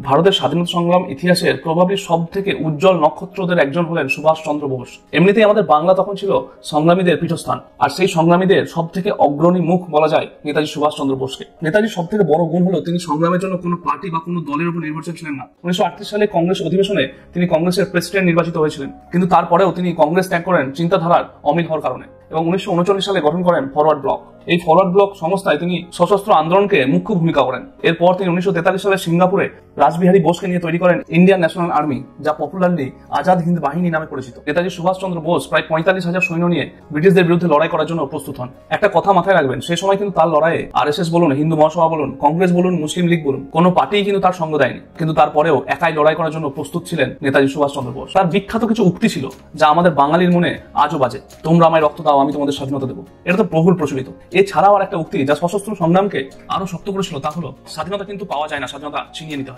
ভারতের স্বাধীনতা সংগ্রাম ইতিহাসের প্রবাবলি সব থেকে উজ্জ্বল নক্ষত্রদের একজন হলেন সুভাষ চন্দ্র বোস। এমনিতেই আমাদের বাংলা তখন ছিল সংগ্রামীদের পীঠস্থান, আর সেই সংগ্রামীদের সব থেকে অগ্রণী মুখ বলা যায় নেতাজি সুভাষ চন্দ্র বোসকে। নেতাজির সব থেকে বড় গুণ হলো তিনি সংগ্রামের জন্য কোনো পার্টি বা কোনো দলের উপর নির্ভরশীল ছিলেন না। 1938 সালে কংগ্রেস অধিবেশনে তিনি কংগ্রেসের প্রেসিডেন্ট নির্বাচিত হয়েছিলেন, কিন্তু তারপরেও তিনি কংগ্রেস ত্যাগ করেন চিন্তাধারার অমিল হওয়ার কারণে এবং 1939 সালে গঠন করেন ফরওয়ার্ড ব্লক। এই ফরওয়ার্ড ব্লক সংস্থায় তিনি সশস্ত্র আন্দোলনকে মুখ্য ভূমিকা করেন। এরপর তিনি 1943 সালে সিঙ্গাপুরে রাসবিহারী বোসকে নিয়ে তৈরি করেন ইন্ডিয়ান ন্যাশনাল আর্মি, যা পপুলারলি আজাদ হিন্দ বাহিনী নামে পরিচিত। নেতাজি সুভাষ চন্দ্র বোস প্রায় 45,000 সৈন্য নিয়ে ব্রিটিশদের বিরুদ্ধে লড়াই করার জন্য প্রস্তুত হন। একটা কথা মাথায় রাখবেন, সেই সময় কিন্তু তার লড়াইয়ে আরএসএস বলুন, হিন্দু মহাসভা বলুন, কংগ্রেস বলুন, মুসলিম লীগ বলুন, কোনো পার্টিই কিন্তু তার সঙ্গ দেয়নি। কিন্তু তারপরেও একাই লড়াই করার জন্য প্রস্তুত ছিলেন নেতাজি সুভাষ চন্দ্র বোস। তার বিখ্যাত কিছু উক্তি ছিল যা আমাদের বাঙালির মনে আজও বাজে। তোমরা আমায় রক্ত দাও, আমি তোমাদের স্বাধীনতা দেবো। এটা তো বহুল প্রচলিত। এছাড়াও আর একটা উক্তি যা সশস্ত্র সংগ্রামকে আরো শক্ত করেছিল, তা হলো স্বাধীনতা কিন্তু পাওয়া যায় না, স্বাধীনতা ছিনিয়ে নিতে হয়।